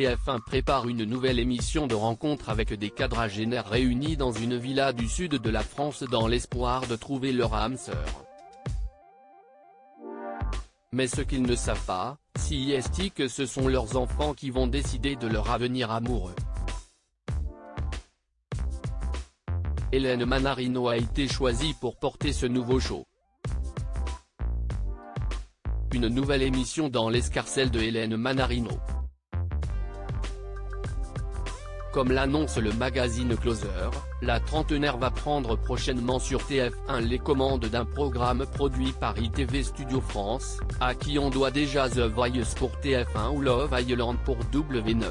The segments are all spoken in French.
TF1 prépare une nouvelle émission de rencontre avec des quadragénaires réunis dans une villa du sud de la France dans l'espoir de trouver leur âme sœur. Mais ce qu'ils ne savent pas, c'est que ce sont leurs enfants qui vont décider de leur avenir amoureux. Hélène Manarino a été choisie pour porter ce nouveau show. Une nouvelle émission dans l'escarcelle de Hélène Manarino. Comme l'annonce le magazine Closer, la trentenaire va prendre prochainement sur TF1 les commandes d'un programme produit par ITV Studio France, à qui on doit déjà The Voice pour TF1 ou Love Island pour W9.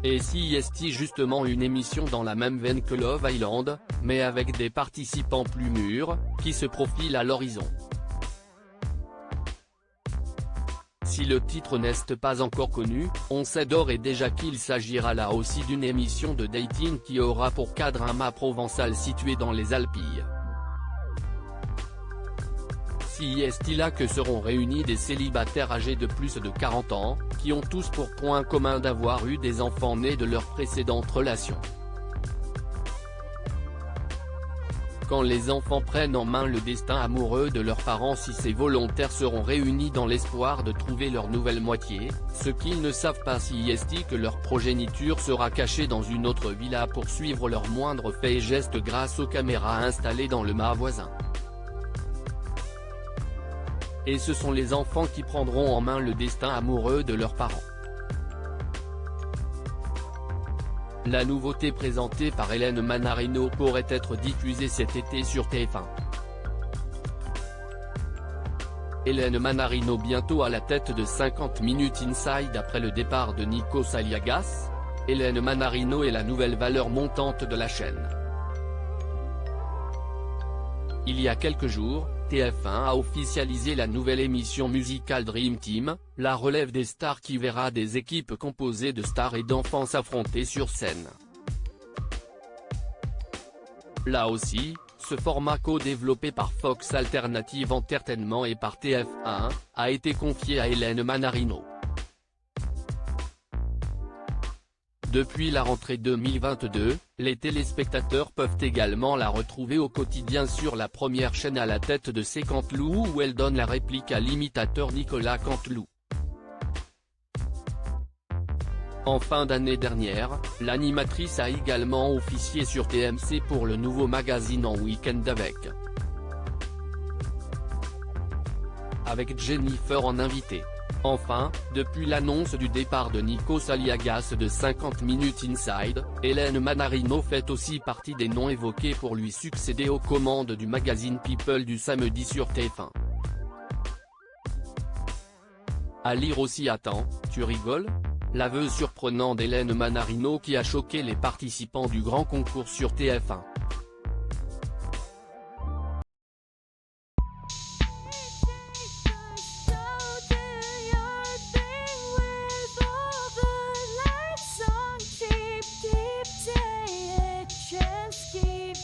Et si est justement une émission dans la même veine que Love Island, mais avec des participants plus mûrs, qui se profilent à l'horizon. Si le titre n'est pas encore connu, on sait d'ores et déjà qu'il s'agira là aussi d'une émission de dating qui aura pour cadre un mât provençal situé dans les Alpilles. Si est là que seront réunis des célibataires âgés de plus de 40 ans, qui ont tous pour point commun d'avoir eu des enfants nés de leurs précédentes relations. Quand les enfants prennent en main le destin amoureux de leurs parents, si ces volontaires seront réunis dans l'espoir de trouver leur nouvelle moitié, ce qu'ils ne savent pas c'est que leur progéniture sera cachée dans une autre villa pour suivre leurs moindres faits et gestes grâce aux caméras installées dans le mât voisin. Et ce sont les enfants qui prendront en main le destin amoureux de leurs parents. La nouveauté présentée par Hélène Manarino pourrait être diffusée cet été sur TF1. Hélène Manarino bientôt à la tête de 50 Minutes Inside après le départ de Nikos Aliagas. Hélène Manarino est la nouvelle valeur montante de la chaîne. Il y a quelques jours, TF1 a officialisé la nouvelle émission musicale Dream Team, la relève des stars qui verra des équipes composées de stars et d'enfants s'affronter sur scène. Là aussi, ce format co-développé par Fox Alternative Entertainment et par TF1, a été confié à Hélène Manarino. Depuis la rentrée 2022, les téléspectateurs peuvent également la retrouver au quotidien sur la première chaîne à la tête de C'est Canteloup où elle donne la réplique à l'imitateur Nicolas Canteloup. En fin d'année dernière, l'animatrice a également officié sur TMC pour le nouveau magazine En Week-end avec Jennifer en invité. Enfin, depuis l'annonce du départ de Nikos Aliagas de 50 Minutes Inside, Hélène Manarino fait aussi partie des noms évoqués pour lui succéder aux commandes du magazine People du samedi sur TF1. À lire aussi Attends, tu rigoles ? L'aveu surprenant d'Hélène Manarino qui a choqué les participants du grand concours sur TF1.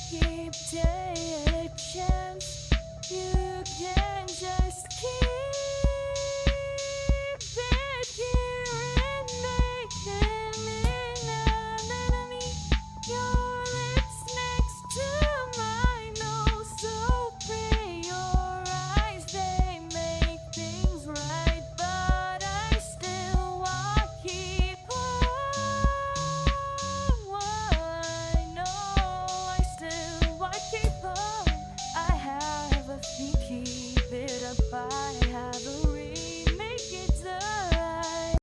Keep taking a chance.